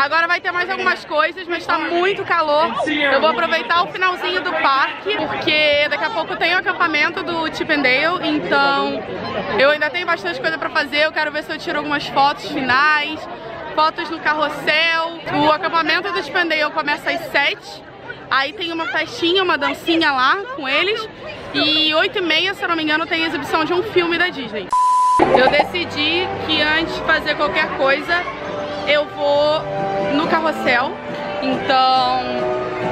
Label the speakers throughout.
Speaker 1: Agora vai ter mais algumas coisas, mas tá muito calor. Eu vou aproveitar o finalzinho do parque, porque daqui a pouco tem o acampamento do Chip 'n Dale, então eu ainda tenho bastante coisa pra fazer. Eu quero ver se eu tiro algumas fotos finais, fotos no carrossel. O acampamento do Chip 'n Dale começa às 7. Aí tem uma festinha, uma dancinha lá com eles. E 8h30, se eu não me engano, tem a exibição de um filme da Disney. Eu decidi que antes de fazer qualquer coisa, eu vou no carrossel. Então,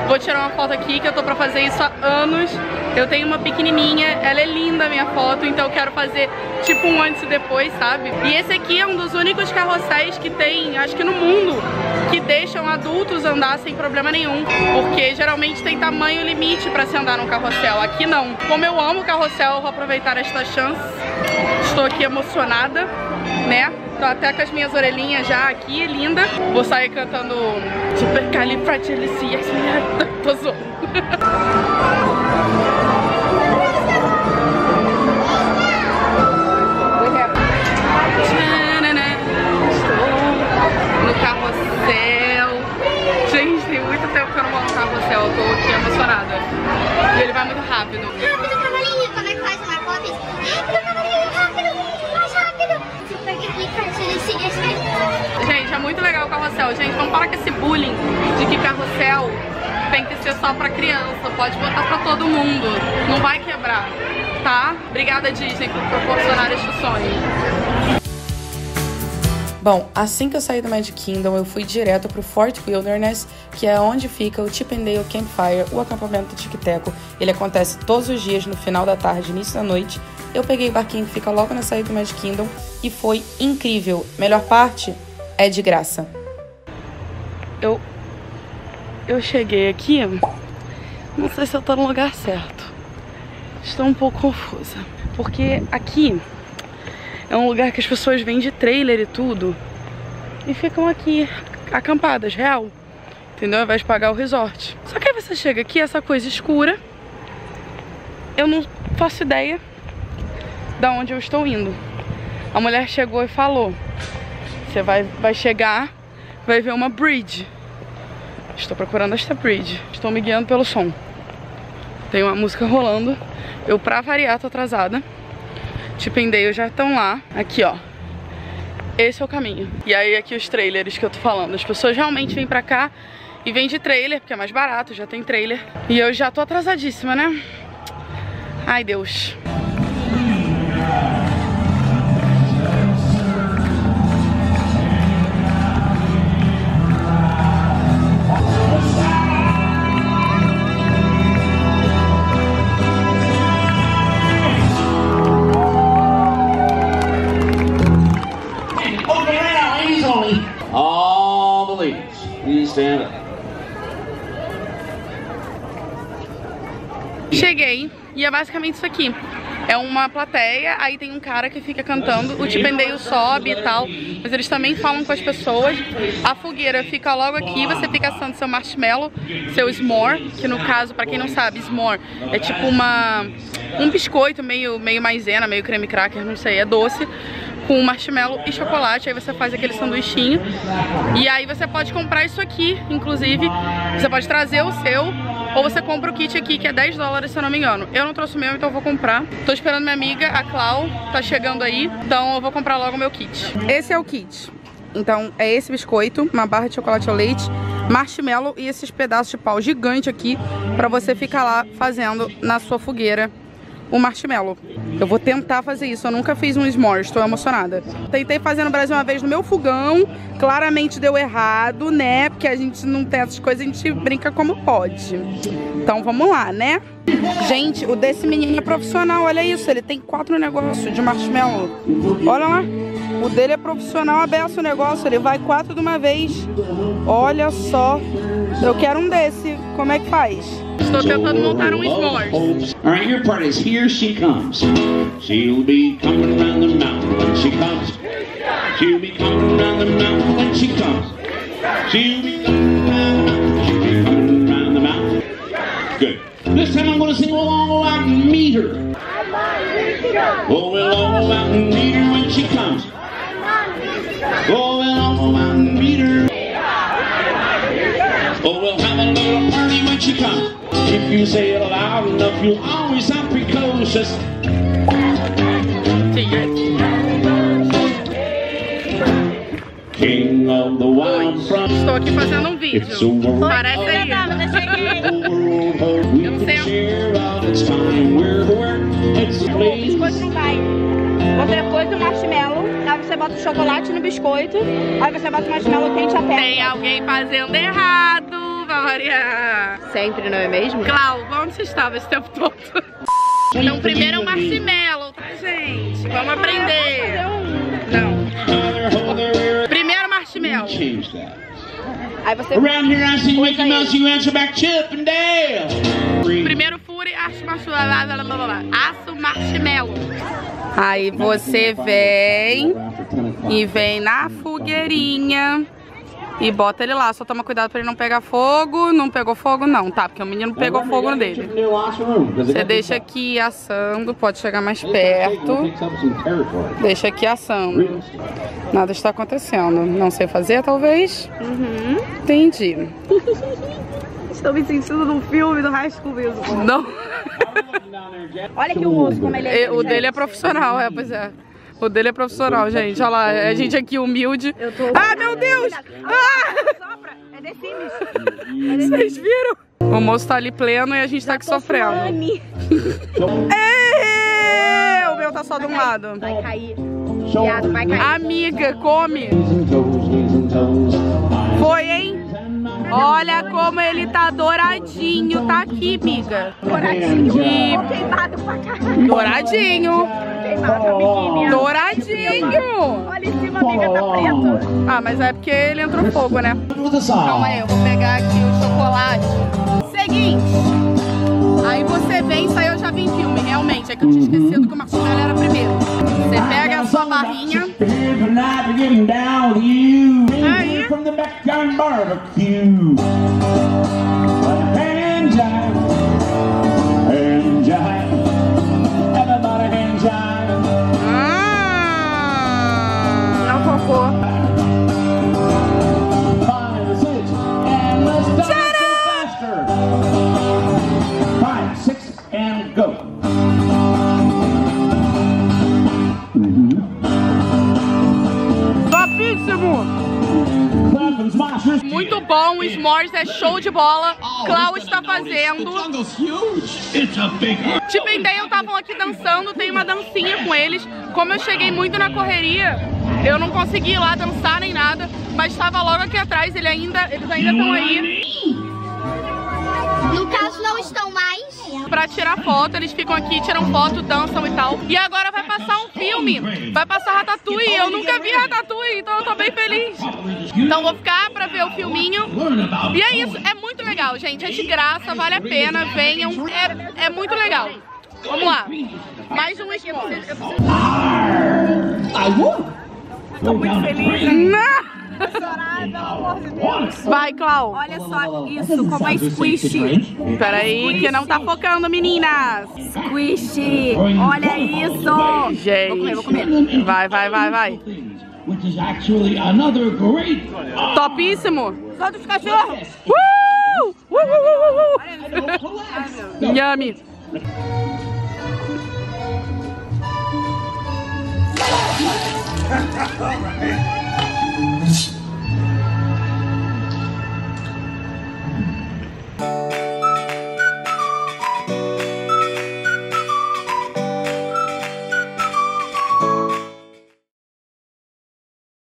Speaker 1: vou tirar uma foto aqui, que eu tô pra fazer isso há anos. Eu tenho uma pequenininha, ela é linda a minha foto, então eu quero fazer tipo um antes e depois, sabe? E esse aqui é um dos únicos carrosséis que tem, acho que no mundo, que deixam adultos andar sem problema nenhum. Porque geralmente tem tamanho limite pra se andar num carrossel, aqui não. Como eu amo carrossel, eu vou aproveitar esta chance. Estou aqui emocionada, né? Tô até com as minhas orelhinhas já aqui, linda. Vou sair cantando Supercalifragilisticexpialidocious. Tô zoando. No carrossel. Gente, tem muito tempo que eu não vou no carrossel. Eu tô aqui emocionada. E ele vai muito rápido.
Speaker 2: Rápido, cavalinho! Como é que faz uma foto? Rápido, cavalinho! Rápido! Mais rápido!
Speaker 1: Gente, é muito legal o carrossel. Gente, vamos parar com esse bullying de que carrossel tem que ser só pra criança. Pode botar pra todo mundo. Não vai quebrar, tá? Obrigada, Disney, por proporcionar este sonho.
Speaker 3: Bom, assim que eu saí do Magic Kingdom, eu fui direto pro Fort Wilderness, que é onde fica o Chip 'n Dale Campfire, o acampamento do Tic Teco. Ele acontece todos os dias, no final da tarde, início da noite. Eu peguei o barquinho que fica logo na saída do Magic Kingdom e foi incrível. Melhor parte é de graça.
Speaker 1: Eu cheguei aqui, não sei se eu tô no lugar certo. Estou um pouco confusa, porque aqui é um lugar que as pessoas vêm de trailer e tudo e ficam aqui acampadas, real, entendeu? Ao invés de pagar o resort. Só que aí você chega aqui, essa coisa escura, eu não faço ideia da onde eu estou indo. A mulher chegou e falou: você vai chegar, vai ver uma bridge. Estou procurando esta bridge. Estou me guiando pelo som. Tem uma música rolando. Eu, pra variar, tô atrasada. Chip 'n Dale já estão lá. Aqui, ó. Esse é o caminho. E aí aqui os trailers que eu tô falando. As pessoas realmente vêm pra cá e vêm de trailer, porque é mais barato, já tem trailer. E eu já tô atrasadíssima, né? Ai, Deus.
Speaker 4: All the ladies, please stand up.
Speaker 1: Cheguei e é basicamente isso aqui. É uma plateia, aí tem um cara que fica cantando, o Chip 'n Dale sobe e tal, mas eles também falam com as pessoas. A fogueira fica logo aqui, você fica assando seu marshmallow, seu s'more, que no caso, pra quem não sabe, s'more é tipo um biscoito meio maisena, meio creme cracker, não sei, é doce, com marshmallow e chocolate. Aí você faz aquele sanduichinho e aí você pode comprar isso aqui, inclusive, você pode trazer o seu, ou você compra o kit aqui, que é $10, se eu não me engano. Eu não trouxe o meu, então eu vou comprar. Tô esperando minha amiga, a Clau, tá chegando aí, então eu vou comprar logo o meu kit. Esse é o kit. Então é esse biscoito, uma barra de chocolate ao leite, marshmallow e esses pedaços de pau gigante aqui, pra você ficar lá fazendo na sua fogueira o marshmallow. Eu vou tentar fazer isso, eu nunca fiz um s'more, estou emocionada. Tentei fazer no Brasil uma vez no meu fogão, claramente deu errado, né? Porque a gente não tem essas coisas, a gente brinca como pode. Então vamos lá, né? Gente, o desse menino é profissional, olha isso, ele tem 4 negócios de marshmallow. Olha lá, o dele é profissional, aberto o negócio, ele vai 4 de uma vez. Olha só, eu quero um desse, como é que faz? Estou tentando montar um s'more.
Speaker 4: All right, your part is Here She Comes. She'll be coming around the mountain when she comes. She'll be coming around the mountain when she comes. She'll be coming around the mountain. She'll be coming around the mountain. Good. This time I'm going to sing along, go out and meet her. Oh, we'll all go out and meet her when she comes. Oh, we'll all go out and meet her. comes. If you say it loud enough, you'll always sound precocious. King of the wild front.
Speaker 1: Estou aqui fazendo vídeo. Parece aí. Eu não sei.
Speaker 5: O biscoito não vai. Outra coisa, o marshmallow. Aí você bota o chocolate no biscoito. Aí você bota o marshmallow quente e aperta.
Speaker 1: Tem alguém fazendo errado, pra variar.
Speaker 5: Sempre, não é mesmo?
Speaker 1: Clau, onde você estava esse tempo todo? Então, primeiro é um marshmallow, tá, gente? Vamos aprender. Não. Primeiro marshmallow.
Speaker 5: Aí você...
Speaker 4: Around here I see Mickey Mouse, you answer back Chip and Dale.
Speaker 1: Primeiro fure, aço marshmallow. Aí você vem e vem na fogueirinha e bota ele lá. Só toma cuidado pra ele não pegar fogo. Não pegou fogo não, tá? Porque o menino pegou fogo no dele. Você deixa aqui assando, pode chegar mais perto. Deixa aqui assando. Nada está acontecendo. Não sei fazer, talvez? Entendi.
Speaker 5: Estou me sentindo num filme do High School Musical.
Speaker 1: Não.
Speaker 5: Olha aqui o moço, como ele é.
Speaker 1: O dele é profissional, pois é. O dele é profissional, gente. Olha lá, a gente aqui humilde. Ah, meu Deus!
Speaker 5: Sopra, é The Sims.
Speaker 1: Vocês viram? O moço tá ali pleno e a gente tá aqui sofrendo. O meu tá só de um lado.
Speaker 5: Vai cair. Viado, vai cair.
Speaker 1: Amiga, come. Foi, hein? Olha como ele tá douradinho. Tá aqui, miga.
Speaker 5: Douradinho. Queimado pra caralho.
Speaker 1: Douradinho.
Speaker 5: Queimado pra biquíni.
Speaker 1: Douradinho.
Speaker 5: Olha em cima, amiga, tá preto.
Speaker 1: Ah, mas é porque ele entrou fogo, né? Calma aí, eu vou pegar aqui o chocolate. Seguinte. Aí você vem, isso aí eu já vi em filme, realmente. É que eu tinha esquecido que o marshmallow era primeiro. Você pega a sua barrinha. Aí. Não focou. Muito bom, o s'mores é show de bola. Clau está fazendo. Chip and Dale estavam aqui dançando, tem uma dancinha com eles. Como eu cheguei muito na correria, eu não consegui ir lá dançar nem nada, mas estava logo aqui atrás, eles ainda estão aí.
Speaker 2: No caso, não estão mais.
Speaker 1: Pra tirar foto, eles ficam aqui, tiram foto, dançam e tal. E agora vai passar um filme, vai passar Ratatouille. Eu nunca vi Ratatouille, então eu tô bem feliz. Então vou ficar pra ver o filminho. E é isso, é muito legal, gente. É de graça, vale a pena, venham. É muito legal. Vamos lá. Mais um s'mores.
Speaker 5: Tô muito feliz.
Speaker 1: Não! Vai, Clau.
Speaker 5: Olha só isso, como é squishy.
Speaker 1: Peraí, que não tá focando, meninas.
Speaker 5: Squishy. Olha isso.
Speaker 1: Gente.
Speaker 5: Vou comer.
Speaker 1: Vai. Topíssimo.
Speaker 5: Só dos cachorros.
Speaker 1: Yummy.